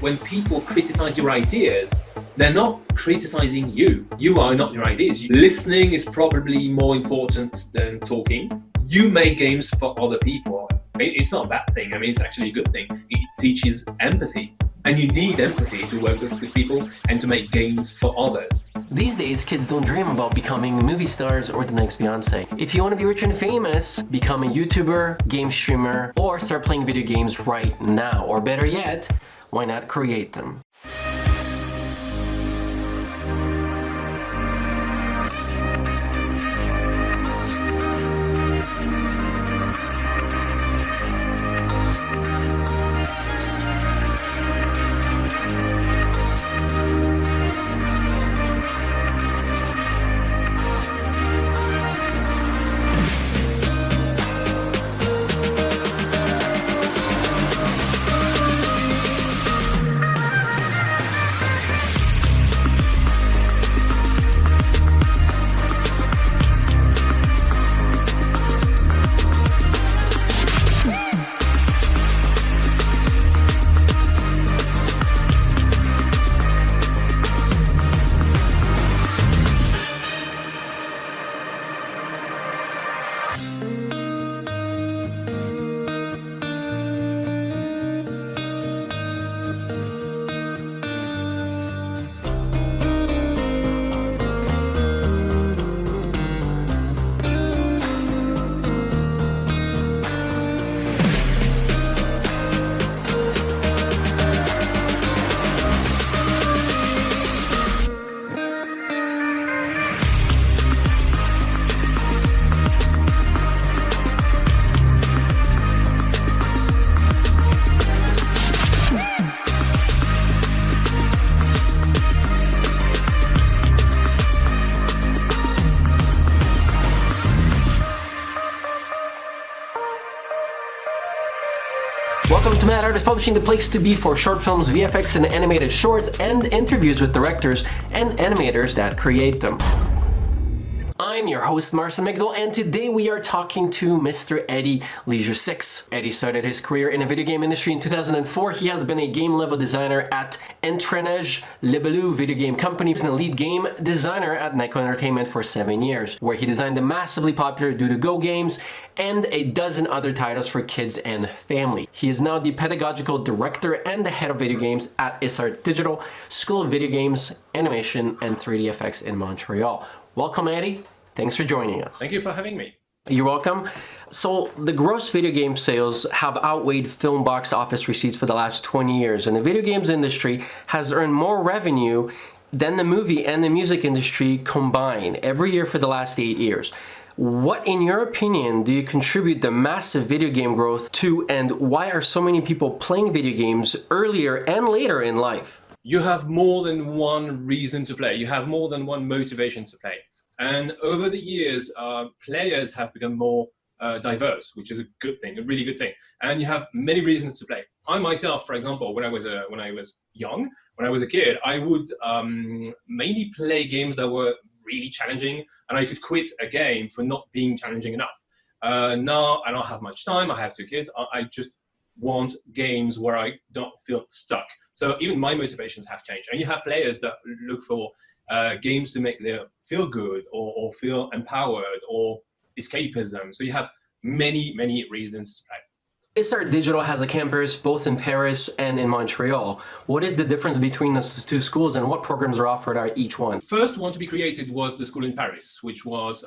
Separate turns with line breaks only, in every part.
when people criticize your ideas, they're not criticizing you. You are not your ideas. Listening is probably more important than talking. You make games for other people. It's not a bad thing. I mean, it's actually a good thing. It teaches empathy. And you need empathy to work with people and to make games for others.
These days, kids don't dream about becoming movie stars or the next Beyonce. If you want to be rich and famous, become a YouTuber, game streamer, or start playing video games right now. Or better yet, why not create them? Welcome to Mad Artist Publishing, the place to be for short films, VFX, and animated shorts, and interviews with directors and animators that create them. I'm your host, Marcin Migdal, and today we are talking to Mr. Eddy Leja 6. Eddy started his career in the video game industry in 2004. He has been a game level designer at Entrenage Lebelou video game company. He's a lead game designer at Nikon Entertainment for 7 years, where he designed the massively popular Do To Go games and a dozen other titles for kids and family. He is now the pedagogical director and the head of video games at ISART Digital, School of Video Games, Animation, and 3D effects in Montreal. Welcome, Eddy. Thanks for joining us.
Thank you for having me.
You're welcome. So the gross video game sales have outweighed film box office receipts for the last 20 years, and the video games industry has earned more revenue than the movie and the music industry combined every year for the last 8 years. What, in your opinion, do you contribute the massive video game growth to, and why are so many people playing video games earlier and later in life?
You have more than one reason to play. You have more than one motivation to play. And over the years, players have become more diverse, which is a good thing, a really good thing. And you have many reasons to play. I myself, for example, when I was young, when I was a kid, I would mainly play games that were really challenging, and I could quit a game for not being challenging enough. Now I don't have much time. I have 2 kids. I just want games where I don't feel stuck. So even my motivations have changed. And you have players that look for games to make them feel good or feel empowered or escapism. So you have many, many reasons to play.
ISART Digital has a campus both in Paris and in Montreal. What is the difference between those two schools, and what programs are offered at each one?
First one to be created was the school in Paris, which was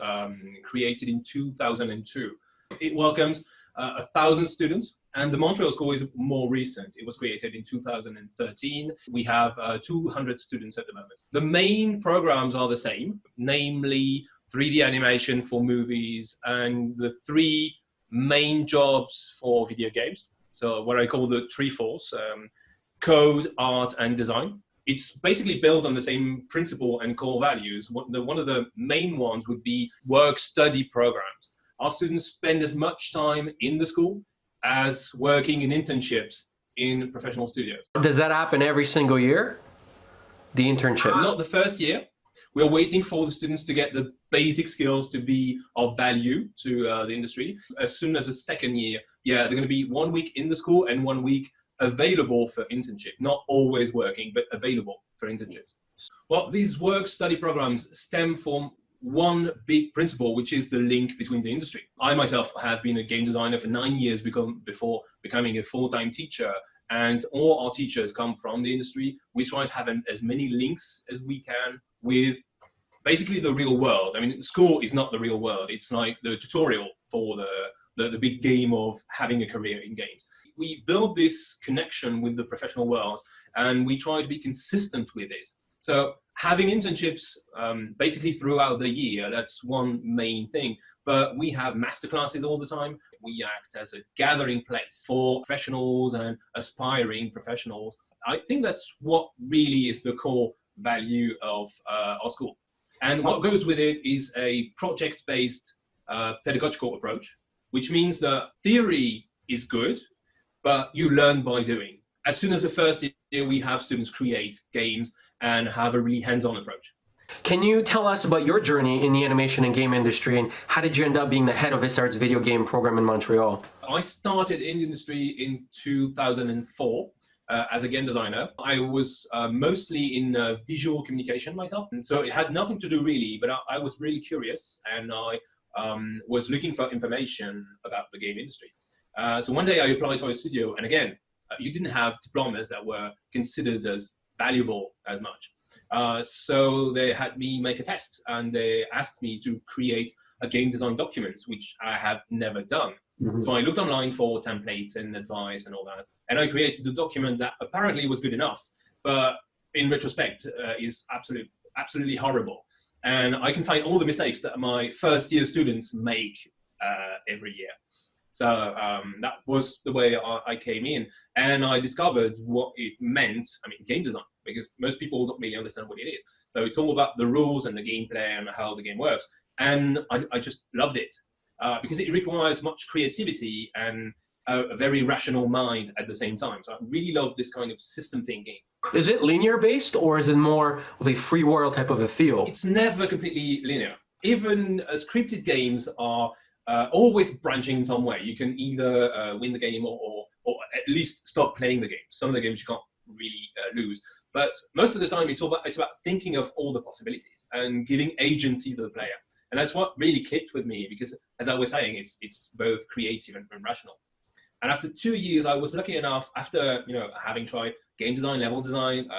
created in 2002. It welcomes 1,000 students, and the Montreal school is more recent. It was created in 2013. We have 200 students at the moment. The main programs are the same, namely 3D animation for movies and the 3 main jobs for video games. So what I call the three-force, code, art, and design. It's basically built on the same principle and core values. One of the main ones would be work-study programs. Our students spend as much time in the school as working in internships in professional studios.
Does that happen every single year? The internships?
Not the first year. We're waiting for the students to get the basic skills to be of value to the industry. As soon as the second year, they're going to be 1 week in the school and 1 week available for internship, not always working, but available for internships. Well, these work-study programs stem from one big principle, which is the link between the industry. I myself have been a game designer for 9 years before becoming a full-time teacher, and all our teachers come from the industry. We try to have as many links as we can with basically the real world. I mean, school is not the real world. It's like the tutorial for the big game of having a career in games. We build this connection with the professional world, and we try to be consistent with it. So having internships basically throughout the year, that's one main thing. But we have masterclasses all the time. We act as a gathering place for professionals and aspiring professionals. I think that's what really is the core value of our school. And what goes with it is a project-based pedagogical approach, which means that theory is good, but you learn by doing. As soon as the first year, we have students create games and have a really hands-on approach.
Can you tell us about your journey in the animation and game industry, and how did you end up being the head of ISART's video game program in Montreal?
I started in the industry in 2004 as a game designer. I was mostly in visual communication myself, and so it had nothing to do really, but I was really curious, and I was looking for information about the game industry. So one day I applied for a studio, and again, you didn't have diplomas that were considered as valuable as much. So they had me make a test, and they asked me to create a game design document, which I have never done. Mm-hmm. So I looked online for templates and advice and all that, and I created a document that apparently was good enough, but in retrospect is absolutely horrible. And I can find all the mistakes that my first year students make every year. So that was the way I came in, and I discovered what it meant, game design, because most people don't really understand what it is. So it's all about the rules and the gameplay and how the game works. And I just loved it because it requires much creativity and a very rational mind at the same time. So I really love this kind of system thinking.
Is it linear based, or is it more of a free world type of a feel?
It's never completely linear. Even scripted games are always branching in some way. You can either win the game or at least stop playing the game. Some of the games you can't really lose. But most of the time it's about thinking of all the possibilities and giving agency to the player. And that's what really clicked with me, because as I was saying, it's both creative and rational. And after 2 years, I was lucky enough, after having tried game design, level design,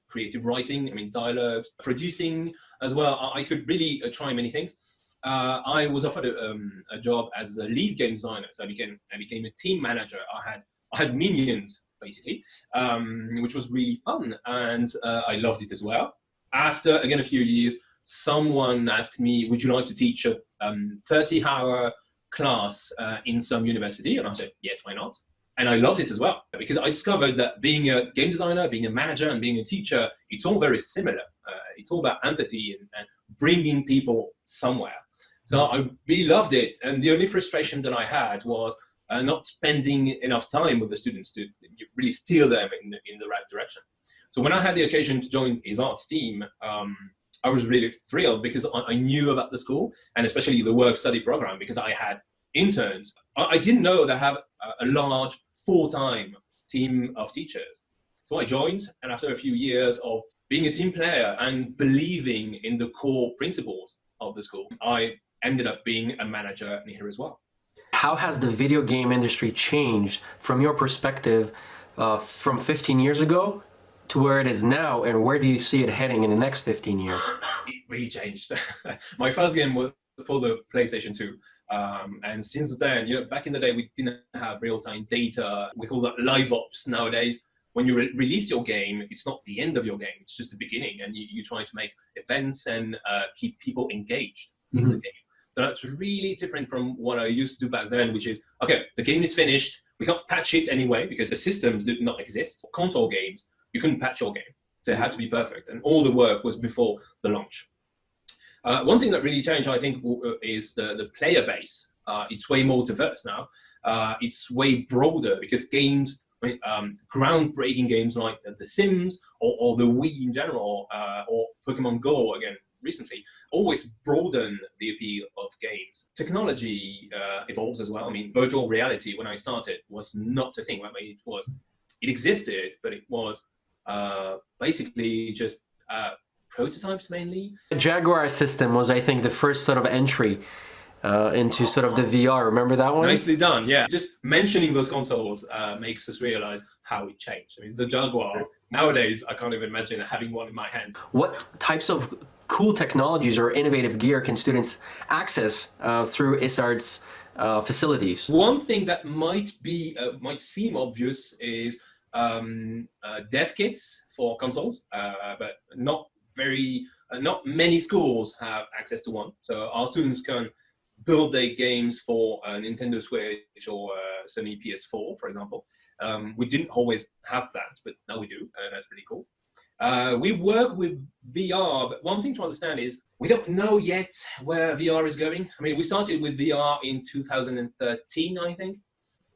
creative writing, dialogues, producing as well, I could really try many things. I was offered a job as a lead game designer, so I became a team manager. I had minions basically, which was really fun, and I loved it as well. After again a few years, someone asked me, "Would you like to teach a 30-hour class in some university?" And I said, "Yes, why not?" And I loved it as well, because I discovered that being a game designer, being a manager, and being a teacher, it's all very similar. It's all about empathy and bringing people somewhere. So I really loved it. And the only frustration that I had was not spending enough time with the students to really steer them in the right direction. So when I had the occasion to join ISART's team, I was really thrilled, because I knew about the school, and especially the work-study program, because I had interns. I didn't know they have a large full-time team of teachers. So I joined, and after a few years of being a team player and believing in the core principles of the school, I ended up being a manager here as well.
How has the video game industry changed from your perspective from 15 years ago to where it is now, and where do you see it heading in the next 15 years?
It really changed. My first game was for the PlayStation 2. And since then, back in the day, we didn't have real-time data. We call that live ops nowadays. When you release your game, it's not the end of your game, it's just the beginning, and you try to make events and keep people engaged in the game. So that's really different from what I used to do back then, which is, okay, the game is finished, we can't patch it anyway, because the systems did not exist. For console games, you couldn't patch your game, so it had to be perfect, and all the work was before the launch. One thing that really changed, I think, is the player base. It's way more diverse now. It's way broader, because games, groundbreaking games like The Sims or the Wii in general, or Pokemon Go, again, recently, always broaden the appeal of games. Technology evolves as well. Virtual reality, when I started, was not a thing. It was it existed, but it was basically just prototypes mainly.
The Jaguar system was, I think, the first sort of entry into sort of the VR. Remember that one?
Nicely done, yeah. Just mentioning those consoles makes us realize how it changed. I mean, the Jaguar, nowadays, I can't even imagine having one in my hand.
What types of cool technologies or innovative gear can students access through ISART's facilities?
One thing that might seem obvious is dev kits for consoles, but not many schools have access to one. So our students can build their games for a Nintendo Switch or a Sony PS4, for example. We didn't always have that, but now we do, and that's pretty cool. We work with VR, but one thing to understand is we don't know yet where VR is going. I mean, we started with VR in 2013, I think.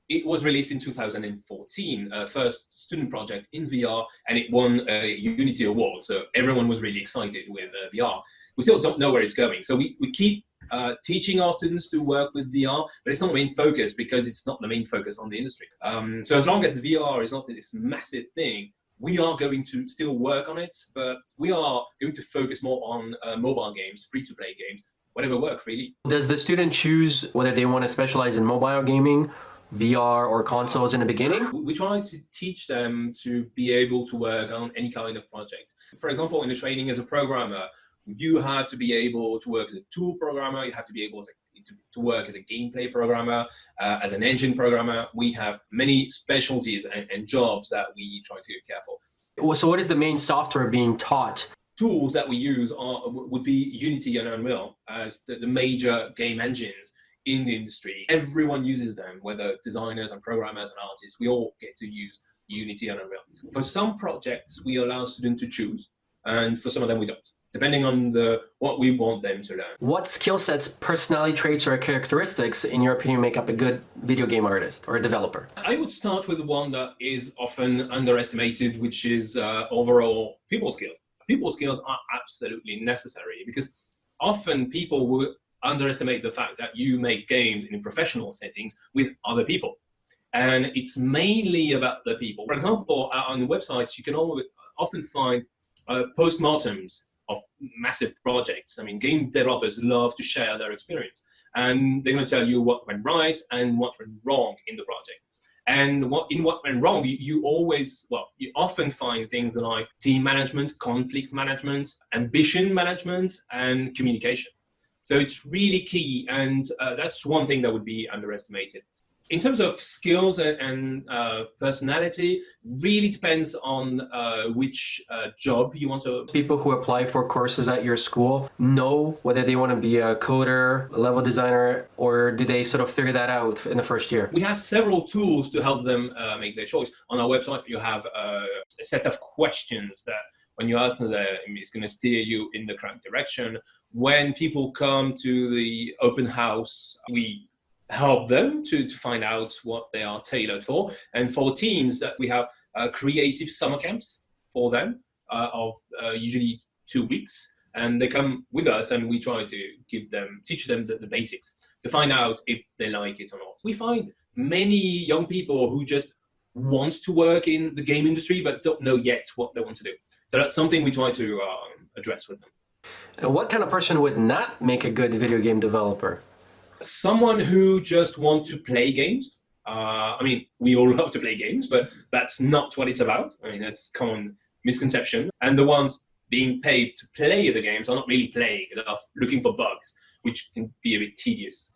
It was released in 2014, first student project in VR, and it won a Unity Award. So everyone was really excited with VR. We still don't know where it's going. So we keep teaching our students to work with VR, but it's not the main focus because it's not the main focus on the industry. So as long as VR is not this massive thing, we are going to still work on it, but we are going to focus more on mobile games, free-to-play games, whatever works really.
Does the student choose whether they want to specialize in mobile gaming, VR, or consoles in the beginning?
We try to teach them to be able to work on any kind of project. For example, in the training as a programmer, you have to be able to work as a tool programmer, you have to be able to work as a gameplay programmer, as an engine programmer. We have many specialties and jobs that we try to care for.
So what is the main software being taught?
Tools that we use would be Unity and Unreal as the major game engines in the industry. Everyone uses them, whether designers and programmers and artists. We all get to use Unity and Unreal. For some projects, we allow students to choose, and for some of them we don't, depending on what we want them to learn.
What skill sets, personality traits, or characteristics, in your opinion, make up a good video game artist or a developer?
I would start with the one that is often underestimated, which is overall people skills. People skills are absolutely necessary because often people will underestimate the fact that you make games in professional settings with other people. And it's mainly about the people. For example, on websites, you can often find postmortems of massive projects. I mean, game developers love to share their experience, and they're going to tell you what went right and what went wrong in the project. And what went wrong, you often find things like team management, conflict management, ambition management, and communication. So it's really key, and that's one thing that would be underestimated. In terms of skills and personality, really depends on which job you want to.
People who apply for courses at your school know whether they want to be a coder, a level designer, or do they sort of figure that out in the first year?
We have several tools to help them make their choice. On our website, you have a set of questions that when you ask them, it's going to steer you in the correct direction. When people come to the open house, we help them to find out what they are tailored for. And for teams, that we have creative summer camps for them of usually 2 weeks. And they come with us and we try to teach them the basics to find out if they like it or not. We find many young people who just want to work in the game industry but don't know yet what they want to do. So that's something we try to address with them.
And what kind of person would not make a good video game developer?
Someone who just wants to play games. I mean, we all love to play games, but that's not what it's about. I mean, that's common misconception. And the ones being paid to play the games are not really playing enough, looking for bugs, which can be a bit tedious.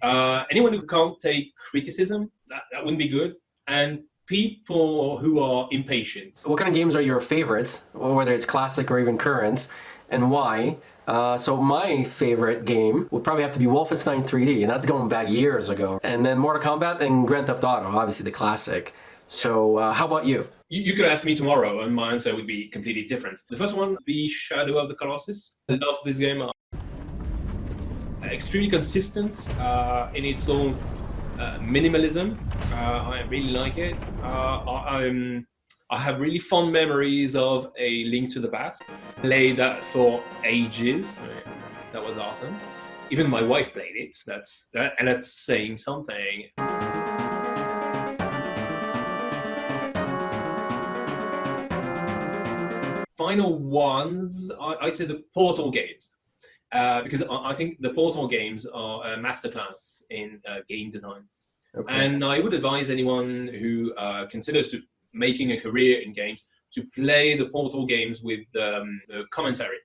Anyone who can't take criticism, that wouldn't be good. And people who are impatient.
What kind of games are your favorites, whether it's classic or even current, and why? So my favorite game would probably have to be Wolfenstein 3D, and that's going back years ago. And then Mortal Kombat and Grand Theft Auto, obviously the classic. So how about you?
You could ask me tomorrow, and my answer would be completely different. The first one, the Shadow of the Colossus. I love this game. Extremely consistent in its own minimalism. I really like it. I have really fond memories of A Link to the Past. Played that for ages. That was awesome. Even my wife played it. And that's saying something. final ones, I'd say the portal games. Because I think the portal games are a masterclass in game design. Okay. And I would advise anyone who considers making a career in games to play the portal games with the commentary.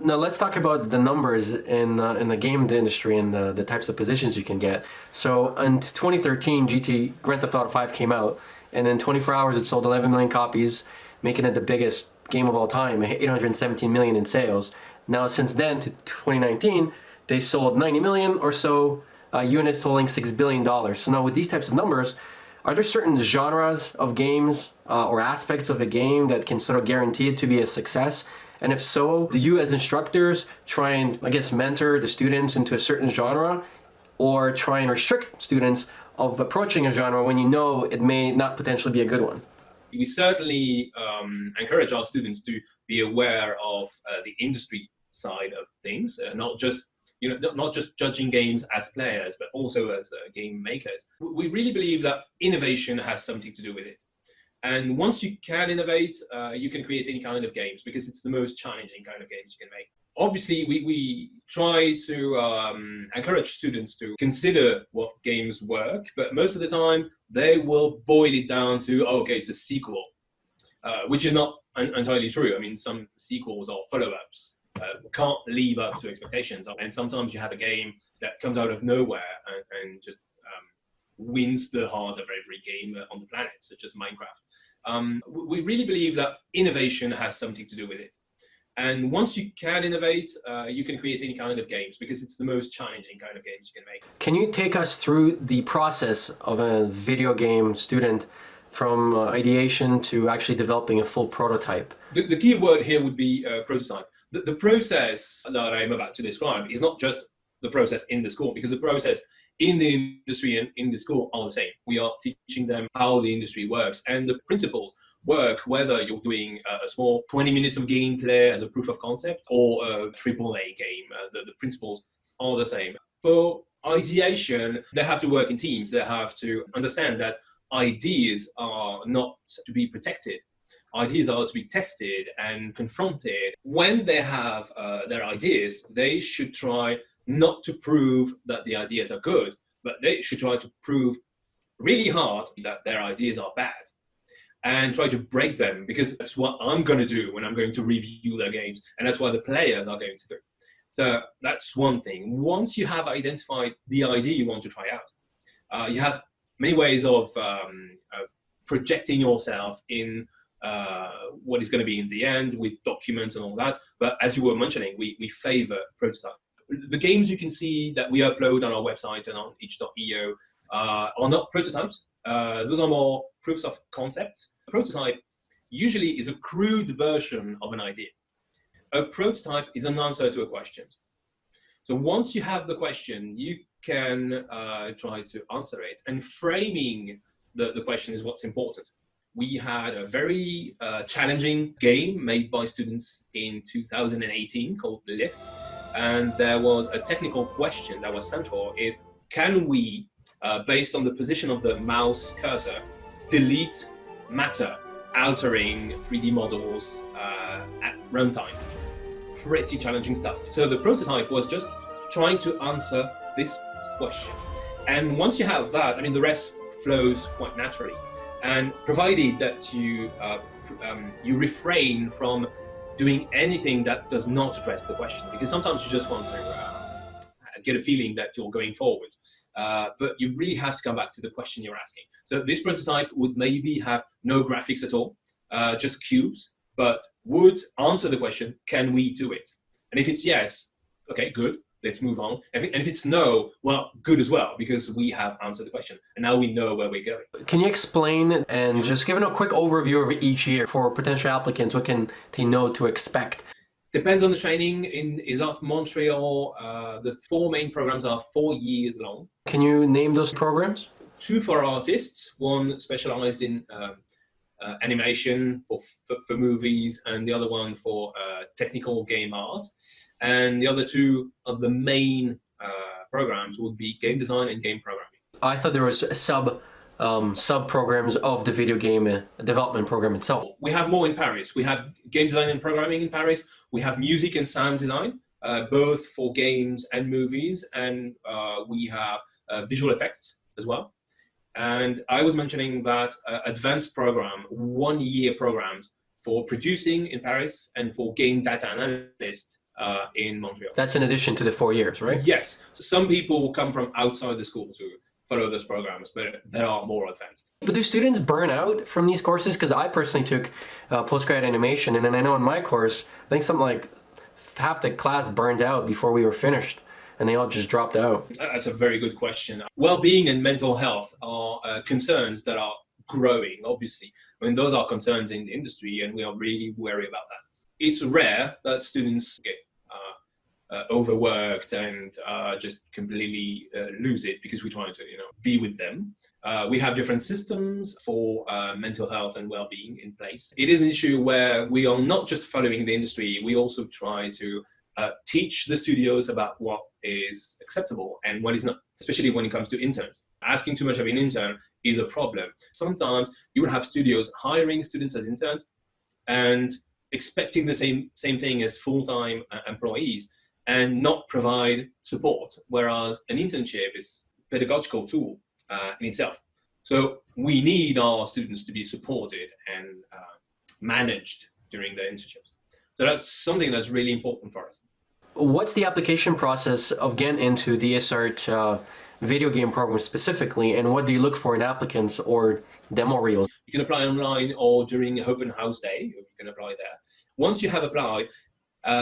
Now let's talk about the numbers in the game industry and the types of positions you can get. So in 2013, Grand Theft Auto 5 came out, and in 24 hours it sold 11 million copies, making it the biggest game of all time, 817 million in sales. Now since then to 2019, they sold 90 million or so units totaling $6 billion. So now with these types of numbers, are there certain genres of games or aspects of a game that can sort of guarantee it to be a success? And if so, do you as instructors try and, I guess, mentor the students into a certain genre, or try and restrict students of approaching a genre when you know it may not potentially be a good one?
We certainly encourage our students to be aware of the industry side of things, not just judging games as players, but also as game makers. We really believe that innovation has something to do with it. And once you can innovate, you can create any kind of games, because it's the most challenging kind of games you can make. Obviously, we try to encourage students to consider what games work, but most of the time they will boil it down to, oh, okay, it's a sequel, which is not entirely true. I mean, some sequels or follow-ups can't live up to expectations. And sometimes you have a game that comes out of nowhere and just wins the heart of every game on the planet, such as Minecraft. We really believe that innovation has something to do with it. And once you can innovate, you can create any kind of games, because it's the most challenging kind of games you can make.
Can you take us through the process of a video game student from ideation to actually developing a full prototype?
The key word here would be prototype. The process that I'm about to describe is not just the process in the school, because the process in the industry and in the school are the same. We are teaching them how the industry works, and the principles work whether you're doing a small 20 minutes of gameplay as a proof of concept or a AAA game. The principles are the same. For ideation, they have to work in teams. They have to understand that ideas are not to be protected. Ideas are to be tested and confronted. When they have their ideas, they should try not to prove that the ideas are good, but they should try to prove really hard that their ideas are bad, and try to break them, because that's what I'm going to do when I'm going to review their games, and that's what the players are going to do. So that's one thing. Once you have identified the idea you want to try out, you have many ways of projecting yourself in what is going to be in the end with documents and all that. But as you were mentioning, we favor prototype. The games you can see that we upload on our website and on itch.io are not prototypes. Those are more proofs of concept. A prototype usually is a crude version of an idea. A prototype is an answer to a question. So once you have the question, you can try to answer it. And framing the question is what's important. We had a very challenging game made by students in 2018 called Lift. And there was a technical question that was central, is can we, based on the position of the mouse cursor, delete matter, altering 3D models at runtime? Pretty challenging stuff. So the prototype was just trying to answer this question. And once you have that, I mean, the rest flows quite naturally. And provided that you refrain from doing anything that does not address the question, because sometimes you just want to get a feeling that you're going forward, but you really have to come back to the question you're asking. So this prototype would maybe have no graphics at all, just cubes, but would answer the question, can we do it? And if it's yes, okay, good, let's move on. And if it's no, well, good as well, because we have answered the question and now we know where we're going.
Can you explain and just give a quick overview of each year for potential applicants? What can they know to expect?
Depends on the training. In ISART Montreal, the 4 main programs are 4 years long.
Can you name those programs?
2 for artists, one specialized in animation for movies, and the other one for technical game art. And the other 2 of the main programs would be game design and game programming.
I thought there was sub sub-programs of the video game development program itself?
We have more in Paris. We have game design and programming in Paris. We have music and sound design, both for games and movies. And we have visual effects as well. And I was mentioning that advanced program, 1-year programs for producing in Paris and for game data analyst in Montreal.
That's in addition to the 4 years, right?
Yes. Some people will come from outside the school to follow those programs, but they are more advanced.
But do students burn out from these courses? Because I personally took postgrad animation, and then I know in my course, I think something like half the class burned out before we were finished, and they all just dropped out.
That's a very good question. Well-being and mental health are concerns that are growing, obviously. I mean, those are concerns in the industry, and we are really wary about that. It's rare that students get overworked and just completely lose it, because we try to be with them. We have different systems for mental health and well-being in place. It is an issue where we are not just following the industry, we also try to teach the studios about what is acceptable and what is not, especially when it comes to interns. Asking too much of an intern is a problem. Sometimes you will have studios hiring students as interns and expecting the same thing as full-time employees, and not provide support, whereas an internship is a pedagogical tool in itself. So we need our students to be supported and managed during their internships. So that's something that's really important for us.
What's the application process of getting into the ISART video game program specifically, and what do you look for in applicants or demo reels?
You can apply online or during open house day, you can apply there. Once you have applied,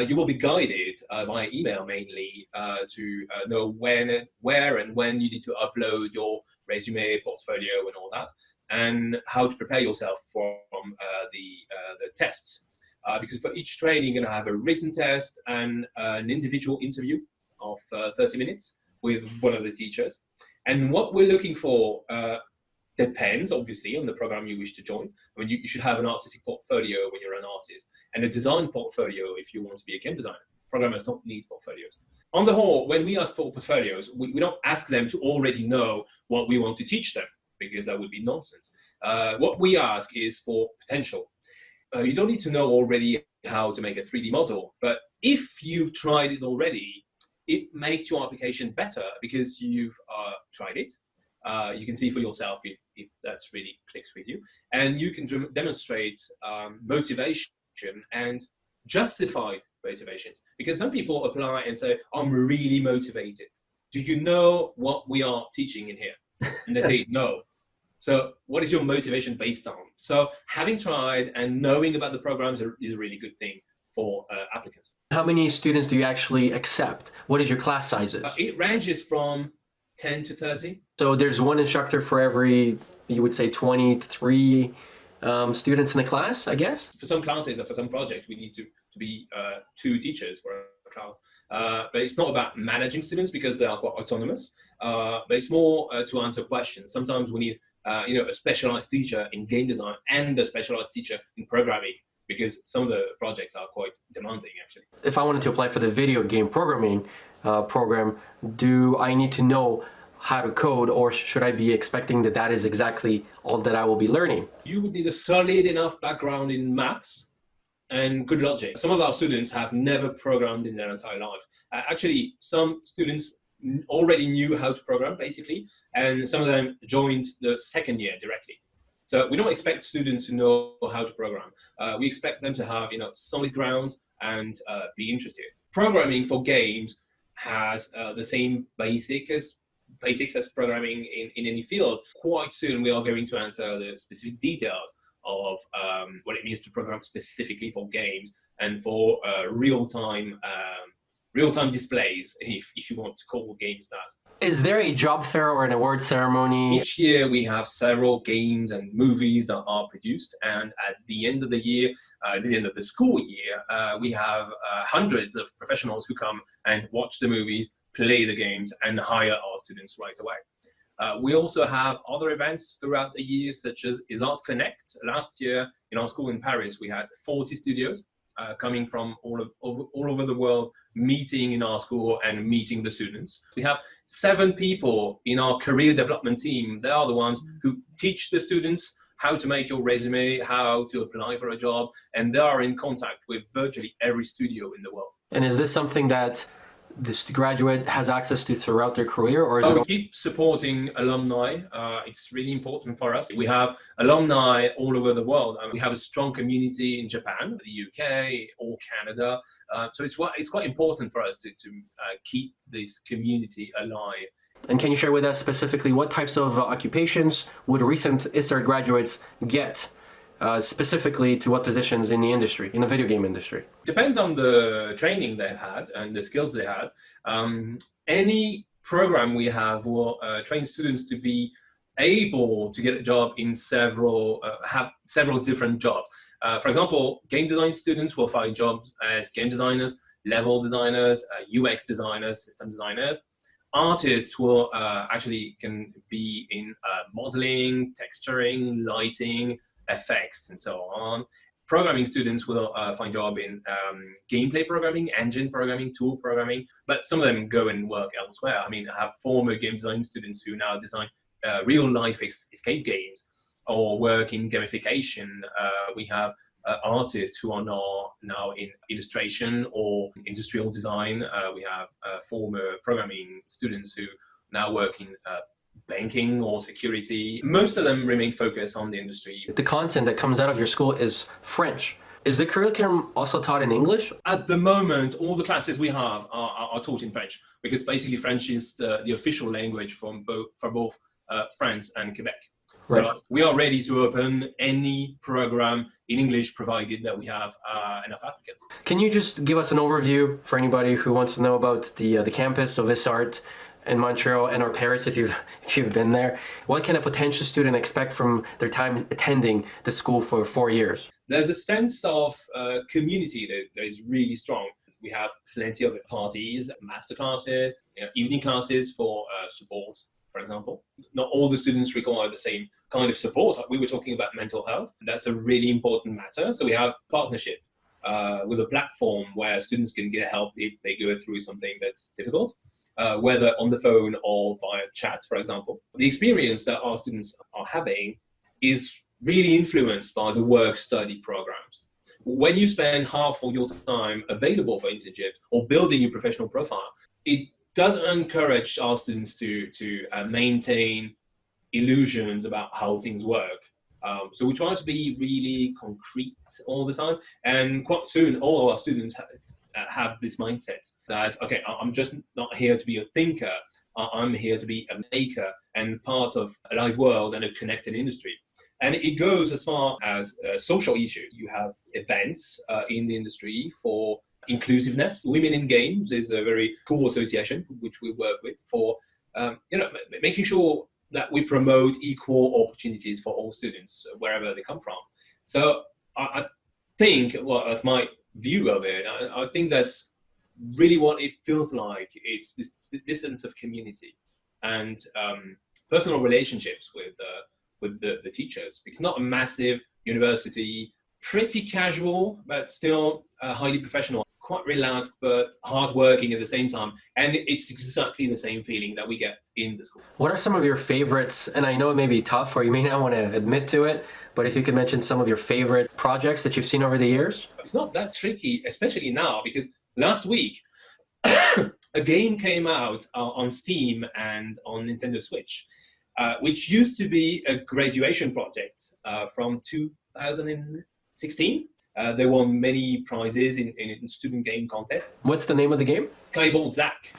you will be guided via email mainly to know where and when you need to upload your resume, portfolio, and all that, and how to prepare yourself from the tests. Because for each training, you're going to have a written test and an individual interview of 30 minutes with one of the teachers. And what we're looking for depends, obviously, on the program you wish to join. I mean, you should have an artistic portfolio when you're an artist, and a design portfolio if you want to be a game designer. Programmers don't need portfolios. On the whole, when we ask for portfolios, we don't ask them to already know what we want to teach them, because that would be nonsense. What we ask is for potential. You don't need to know already how to make a 3D model, but if you've tried it already, it makes your application better because you've tried it. You can see for yourself if that's really clicks with you, and you can demonstrate motivation and justified motivations. Because some people apply and say, I'm really motivated. Do you know what we are teaching in here? And they say, no. So what is your motivation based on? So having tried and knowing about the programs is a really good thing for applicants.
How many students do you actually accept? What is your class sizes?
It ranges from 10 to 30.
So there's one instructor for every, you would say, 23 students in the class, I guess?
For some classes or for some projects, we need to be 2 teachers for a class. But it's not about managing students because they are quite autonomous. But it's more to answer questions. Sometimes we need a specialized teacher in game design and a specialized teacher in programming, because some of the projects are quite demanding, actually.
If I wanted to apply for the video game programming program, do I need to know how to code, or should I be expecting that that is exactly all that I will be learning?
You would need a solid enough background in maths and good logic. Some of our students have never programmed in their entire life. Actually, some students already knew how to program, basically, and some of them joined the second year directly. So we don't expect students to know how to program. We expect them to have solid grounds and be interested. Programming for games has the same basics as programming in any field. Quite soon we are going to enter the specific details of what it means to program specifically for games and for real-time displays, if you want to call games that.
Is there a job fair or an award ceremony?
Each year we have several games and movies that are produced, and at the end of the year, at the end of the school year, we have hundreds of professionals who come and watch the movies, play the games, and hire our students right away. We also have other events throughout the year, such as ISART Connect. Last year in our school in Paris, we had 40 studios coming from all over the world, meeting in our school and meeting the students. We have 7 people in our career development team. They are the ones who teach the students how to make your resume, how to apply for a job, and they are in contact with virtually every studio in the world.
And is this something that this graduate has access to throughout their career, or is
we keep supporting alumni. It's really important for us. We have alumni all over the world. We have a strong community in Japan, the UK, or Canada. So it's quite important for us to keep this community alive.
And can you share with us specifically what types of occupations would recent ISART graduates get? Specifically to what positions in the industry, in the video game industry?
Depends on the training they had and the skills they had. Any program we have will train students to be able to get a job in have several different jobs. For example, game design students will find jobs as game designers, level designers, UX designers, system designers. Artists will actually can be in modeling, texturing, lighting, effects, and so on. Programming students will find job in gameplay programming, engine programming, tool programming, but some of them go and work elsewhere. I mean, I have former game design students who now design real-life escape games or work in gamification. We have artists who are now in illustration or industrial design. We have former programming students who now work in banking or security. Most of them remain focused on the industry.
The content that comes out of your school is French. Is the curriculum also taught in English?
At the moment, all the classes we have are taught in French, because basically French is the official language for both France and Quebec.
Right.
So we are ready to open any program in English, provided that we have enough applicants.
Can you just give us an overview for anybody who wants to know about the campus of ISART in Montreal and or Paris, if you've been there? What can a potential student expect from their time attending the school for 4 years?
There's a sense of community that is really strong. We have plenty of parties, master classes, evening classes for support, for example. Not all the students require the same kind of support. We were talking about mental health. That's a really important matter. So we have partnership with a platform where students can get help if they go through something that's difficult. Whether on the phone or via chat, for example. The experience that our students are having is really influenced by the work-study programs. When you spend half of your time available for internship or building your professional profile, it does encourage our students to maintain illusions about how things work. So we try to be really concrete all the time, and quite soon all of our students have this mindset that, okay, I'm just not here to be a thinker, I'm here to be a maker and part of a live world and a connected industry. And it goes as far as social issues. You have events in the industry for inclusiveness. Women in Games is a very cool association which we work with for making sure that we promote equal opportunities for all students wherever they come from. So I think, well, that's my view of it. I think that's really what it feels like. It's this sense of community and personal relationships with the teachers. It's not a massive university, pretty casual, but still highly professional, quite relaxed, but hardworking at the same time. And it's exactly the same feeling that we get in the school.
What are some of your favorites? And I know it may be tough, or you may not want to admit to it, but if you could mention some of your favorite projects that you've seen over the years?
It's not that tricky, especially now, because last week, a game came out on Steam and on Nintendo Switch, which used to be a graduation project from 2016. They won many prizes in student game contests.
What's the name of the game?
Bold Zack.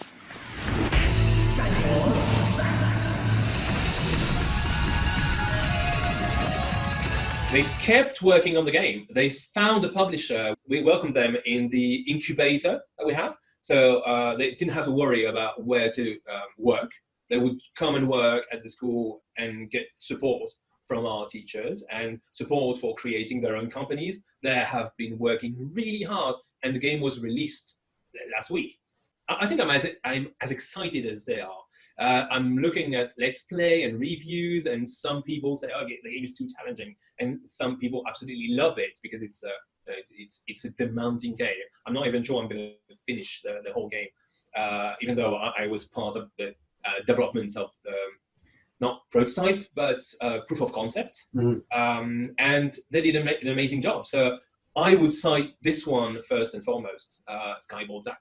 They kept working on the game. They found a publisher. We welcomed them in the incubator that we have. So they didn't have to worry about where to work. They would come and work at the school and get support from our teachers and support for creating their own companies. They have been working really hard, and the game was released last week. I think I'm as excited as they are. I'm looking at Let's Play and reviews, and some people say, okay, the game is too challenging. And some people absolutely love it because it's It's a demanding game. I'm not even sure I'm going to finish the whole game, even though I was part of the development of the not prototype, but proof of concept. And they did an amazing job. So I would cite this one first and foremost, Bold Zack,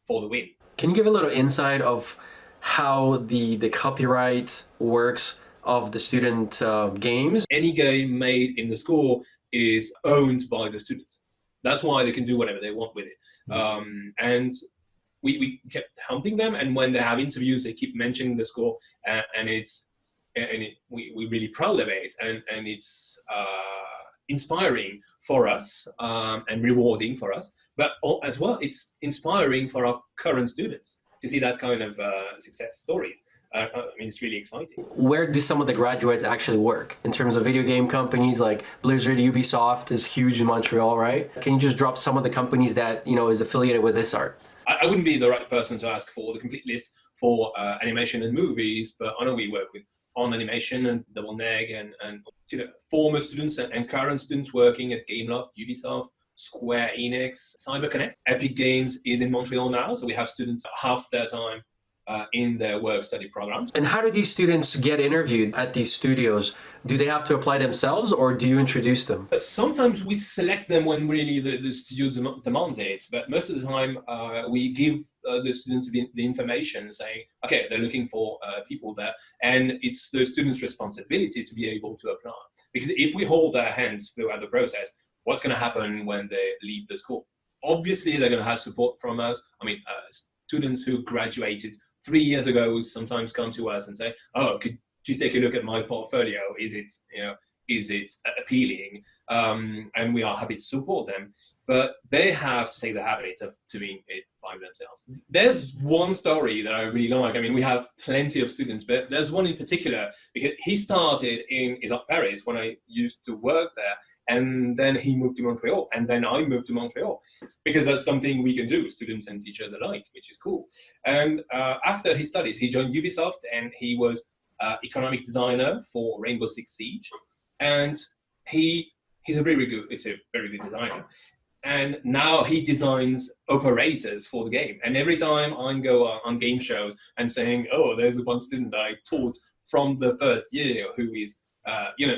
for the win.
Can you give a little insight of how the copyright works of the student games?
Any game made in the school is owned by the students. That's why they can do whatever they want with it. And we kept helping them, and when they have interviews, they keep mentioning the school, we're really proud of it, and it's inspiring for us and rewarding for us, but as well, it's inspiring for our current students to see that kind of success stories. I mean, it's really exciting.
Where do some of the graduates actually work? In terms of video game companies like Blizzard, Ubisoft is huge in Montreal, right? Can you just drop some of the companies that, is affiliated with ISART?
I wouldn't be the right person to ask for the complete list for animation and movies, but I know we work with On Animation and Double Neg and former students and current students working at Gameloft, Ubisoft, Square Enix, CyberConnect. Epic Games is in Montreal now, so we have students half their time in their work-study programs.
And how do these students get interviewed at these studios? Do they have to apply themselves, or do you introduce them?
Sometimes we select them when really the studio demands it, but most of the time we give the students the information saying, okay, they're looking for people there, and it's the students' responsibility to be able to apply. Because if we hold their hands throughout the process, what's going to happen when they leave the school? Obviously, they're going to have support from us. I mean, students who graduated 3 years ago sometimes come to us and say, oh, could you take a look at my portfolio? Is it appealing? And we are happy to support them, but they have to take the habit of doing it by themselves. There's one story that I really like. I mean, we have plenty of students, but there's one in particular because he started in ISART Paris when I used to work there, and then he moved to Montreal, and then I moved to Montreal because that's something we can do, students and teachers alike, which is cool. And after his studies, he joined Ubisoft, and he was economic designer for Rainbow Six Siege, and he's a very good designer. And now he designs operators for the game. And every time I go on game shows and saying, oh, there's one student that I taught from the first year who is,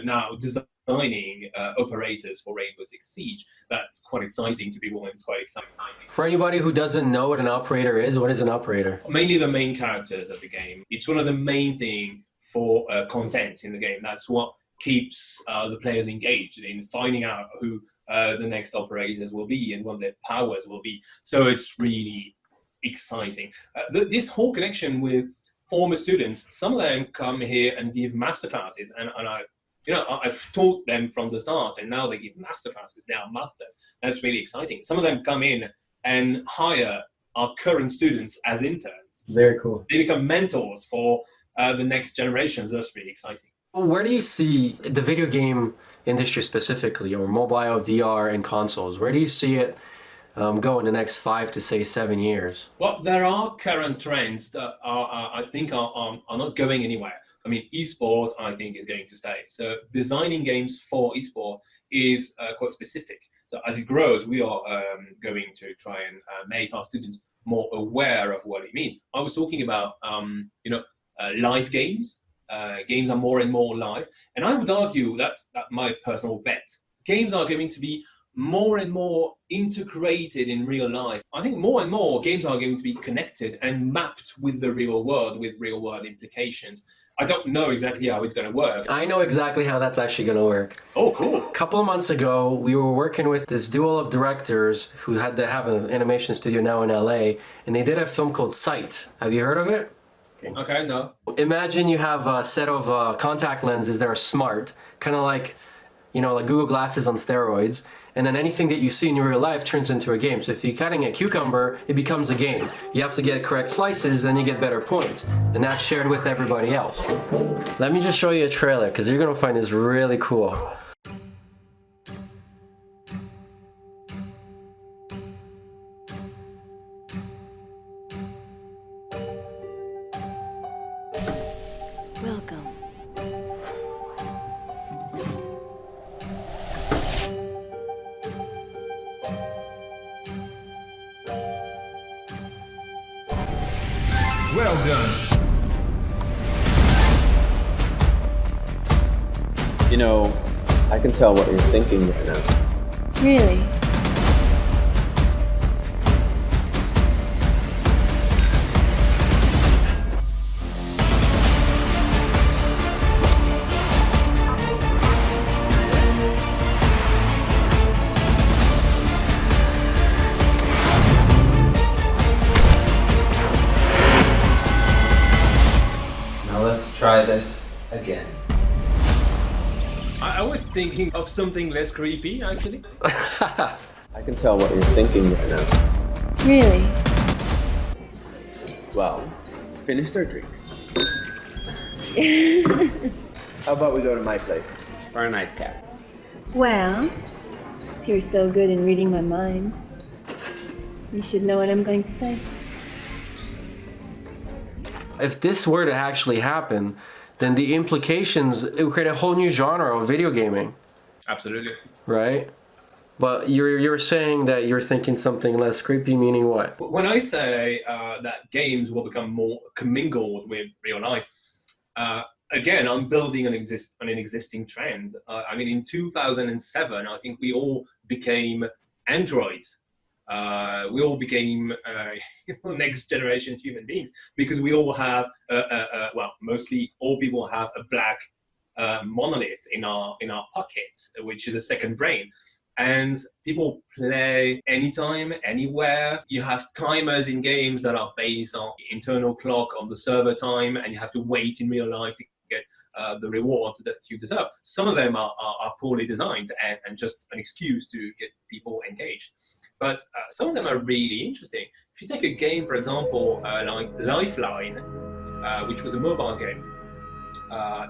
now designing operators for Rainbow Six Siege. That's quite exciting to people, and it's quite exciting.
For anybody who doesn't know what an operator is, what is an operator?
Mainly the main characters of the game. It's one of the main things for content in the game. That's what keeps the players engaged in finding out who the next operators will be and what their powers will be. So it's really exciting. This whole connection with former students, some of them come here and give masterclasses, and I've taught them from the start, and now they give masterclasses. They are masters. That's really exciting. Some of them come in and hire our current students as interns.
Very cool.
They become mentors for the next generations. That's really exciting.
Where do you see the video game industry specifically, or mobile, VR, and consoles? Where do you see it go in the next 5 to say 7 years?
Well, there are current trends that I think are not going anywhere. I mean, esport, I think, is going to stay. So designing games for esport is quite specific. So as it grows, we are going to try and make our students more aware of what it means. I was talking about, live games. Games are more and more live. And I would argue that's my personal bet. Games are going to be more and more integrated in real life. I think more and more games are going to be connected and mapped with the real world, with real world implications. I don't know exactly how it's going to work.
I know exactly how that's actually going to work.
Oh, cool.
A couple of months ago, we were working with this duo of directors who had to have an animation studio now in LA, and they did a film called Sight. Have you heard of it?
Okay, no.
Imagine you have a set of contact lenses that are smart, kind of like, like Google Glasses on steroids, and then anything that you see in your real life turns into a game. So if you're cutting a cucumber, it becomes a game. You have to get correct slices, then you get better points, and that's shared with everybody else. Let me just show you a trailer, because you're going to find this really cool.
Welcome.
Well done.
You know, I can tell what you're thinking right now.
Really?
Now let's try this again.
I was thinking of something less creepy, actually.
I can tell what you're thinking right now.
Really?
Well, finished our drinks. How about we go to my place for a nightcap?
Well, if you're so good in reading my mind, you should know what I'm going to say.
If this were to actually happen, then the implications, it would create a whole new genre of video gaming,
Absolutely.
right? But you're saying that you're thinking something less creepy, meaning what?
When I say that games will become more commingled with real life, again, I'm building an existing trend. I mean, in 2007, I think we all became androids. We all became next generation human beings because we all have, well, mostly all people have a black monolith in our pockets, which is a second brain. And people play anytime, anywhere. You have timers in games that are based on the internal clock of the server time, and you have to wait in real life to get the rewards that you deserve. Some of them are poorly designed and just an excuse to get people engaged. But some of them are really interesting. If you take a game, for example, like Lifeline, which was a mobile game,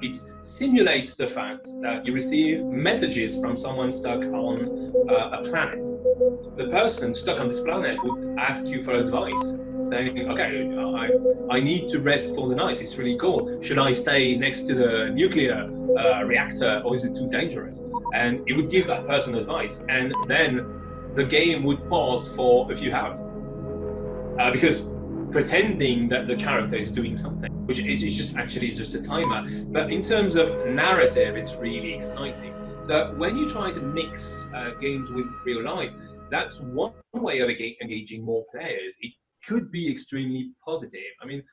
it simulates the fact that you receive messages from someone stuck on a planet. The person stuck on this planet would ask you for advice, saying, okay, I need to rest for the night, it's really cold. Should I stay next to the nuclear reactor, or is it too dangerous? And it would give that person advice, and then the game would pause for a few hours. Because pretending that the character is doing something, which is just actually just a timer. But in terms of narrative, it's really exciting. So when you try to mix games with real life, that's one way of engaging more players. It could be extremely positive. I mean,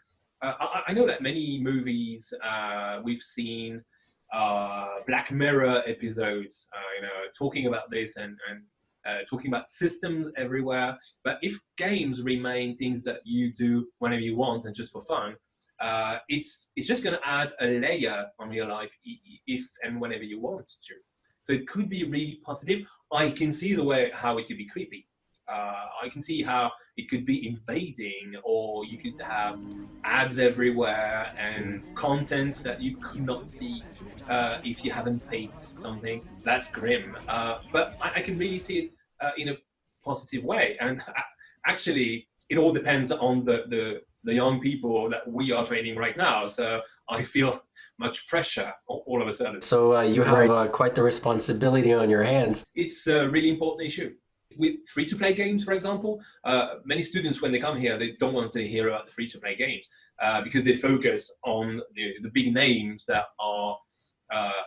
I know that many movies we've seen Black Mirror episodes, talking about this and talking about systems everywhere. But if games remain things that you do whenever you want and just for fun, it's just going to add a layer on real life if and whenever you want to. So it could be really positive. I can see the way how it could be creepy. I can see how it could be invading, or you could have ads everywhere and content that you could not see if you haven't paid something. That's grim. But I can really see it in a positive way. And actually, it all depends on the young people that we are training right now. So I feel much pressure all of a sudden.
So you have quite the responsibility on your hands.
It's a really important issue. With free-to-play games, for example, many students, when they come here, they don't want to hear about the free-to-play games because they focus on the big names that are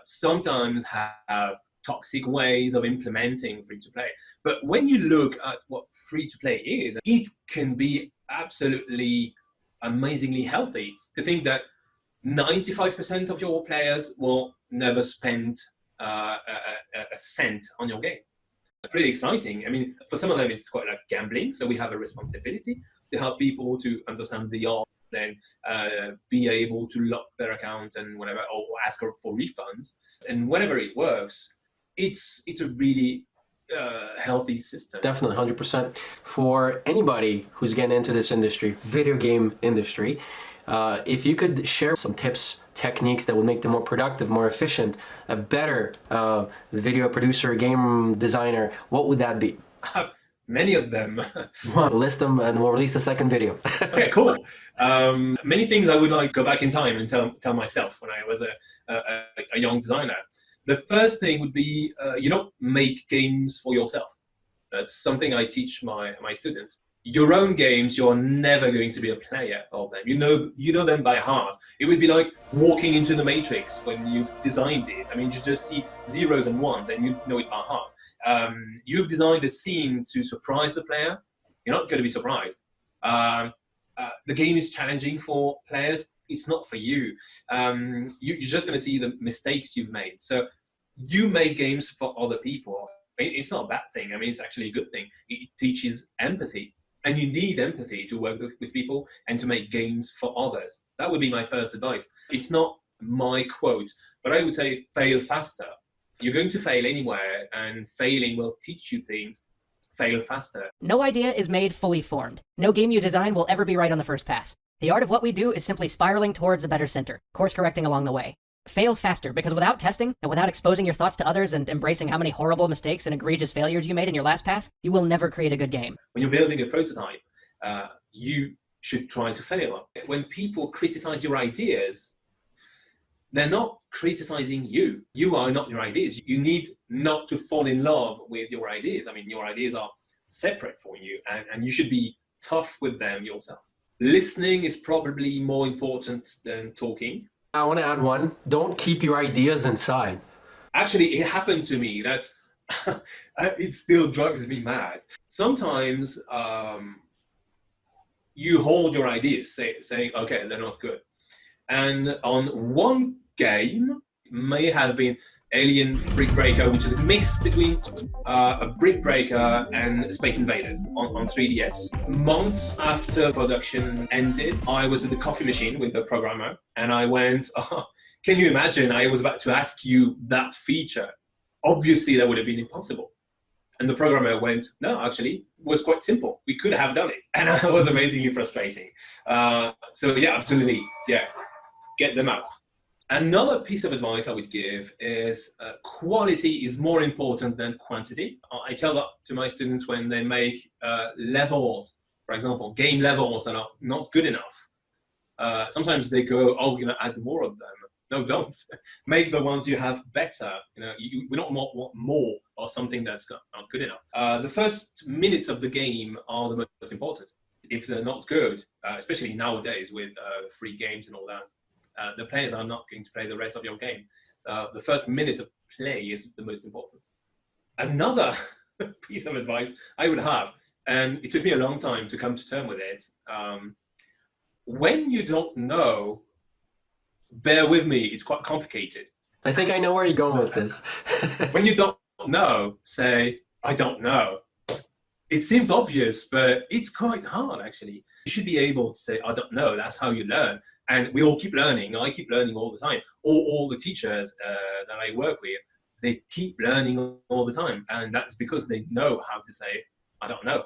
sometimes have toxic ways of implementing free-to-play. But when you look at what free-to-play is, it can be absolutely amazingly healthy to think that 95% of your players will never spend a cent on your game. Pretty exciting. I mean, for some of them, it's quite like gambling. So we have a responsibility to help people to understand the odds and be able to lock their account and whatever, or ask for refunds. And whenever it works, it's a really healthy system.
Definitely, 100%. For anybody who's getting into this industry, video game industry, if you could share some tips, techniques that would make them more productive, more efficient, a better video producer, game designer, what would that be?
I have many of them.
List them and we'll release the second video.
Okay, cool. Many things I would like to go back in time and tell myself when I was a young designer. The first thing would be, you don't make games for yourself. That's something I teach my students. Your own games, you're never going to be a player of them. You know them by heart. It would be like walking into the Matrix when you've designed it. I mean, you just see zeros and ones and you know it by heart. You've designed a scene to surprise the player. You're not going to be surprised. The game is challenging for players. It's not for you. You're just going to see the mistakes you've made. So you make games for other people. It's not a bad thing. I mean, it's actually a good thing. It teaches empathy. And you need empathy to work with people and to make games for others. That would be my first advice. It's not my quote, but I would say fail faster. You're going to fail anywhere, and failing will teach you things. Fail faster.
No idea is made fully formed. No game you design will ever be right on the first pass. The art of what we do is simply spiraling towards a better center, course correcting along the way. Fail faster, because without testing and without exposing your thoughts to others and embracing how many horrible mistakes and egregious failures you made in your last pass, you will never create a good game.
When you're building a prototype, you should try to fail. When people criticize your ideas, they're not criticizing you. You are not your ideas. You need not to fall in love with your ideas. I mean, your ideas are separate from you, and you should be tough with them yourself. Listening is probably more important than talking.
I want to add one. Don't keep your ideas inside.
Actually, it happened to me that it still drives me mad. Sometimes you hold your ideas, saying, okay, they're not good. And on one game, may have been Alien Brick Breaker, which is a mix between a Brick Breaker and Space Invaders on 3DS. Months after production ended, I was at the coffee machine with the programmer, and I went, oh, can you imagine? I was about to ask you that feature. Obviously, that would have been impossible. And the programmer went, no, actually, it was quite simple. We could have done it. And it was amazingly frustrating. So yeah, absolutely, yeah, get them out. Another piece of advice I would give is quality is more important than quantity. I tell that to my students when they make levels, for example, game levels that are not good enough. Sometimes they go, oh, we're going to add more of them. No, don't. Make the ones you have better. We don't want more or something that's not good enough. The first minutes of the game are the most important. If they're not good, especially nowadays with free games and all that, the players are not going to play the rest of your game. So the first minute of play is the most important. Another piece of advice I would have, and it took me a long time to come to terms with it, when you don't know, bear with me, it's quite complicated.
I think I know where you're going with this.
When you don't know, say, I don't know. It seems obvious, but it's quite hard, actually. You should be able to say, I don't know. That's how you learn. And we all keep learning. I keep learning all the time. All the teachers that I work with, they keep learning all the time. And that's because they know how to say, I don't know.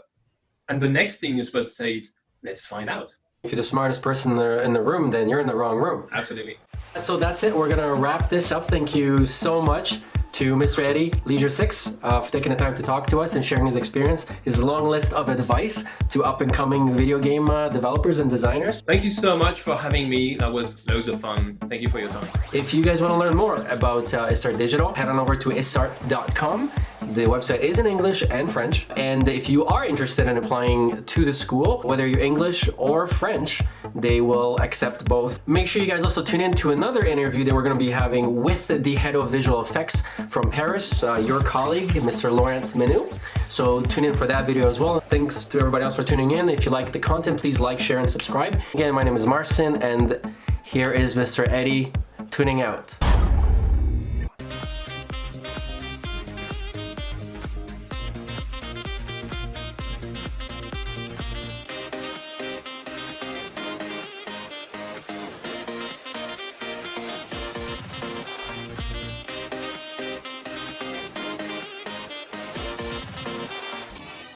And the next thing you're supposed to say is, let's find out.
If you're the smartest person in the room, then you're in the wrong room.
Absolutely.
So that's it. We're going to wrap this up. Thank you so much to Mr. Eddy Leja 6 for taking the time to talk to us and sharing his experience, his long list of advice to up-and-coming video game developers and designers.
Thank you so much for having me. That was loads of fun. Thank you for your time.
If you guys want to learn more about ISART Digital, head on over to isart.com. The website is in English and French. And if you are interested in applying to the school, whether you're English or French, they will accept both. Make sure you guys also tune in to another interview that we're going to be having with the head of visual effects from Paris, your colleague, Mr. Laurent Menu. So tune in for that video as well. Thanks to everybody else for tuning in. If you like the content, please like, share, and subscribe. Again, my name is Marcin, and here is Mr. Eddy tuning out.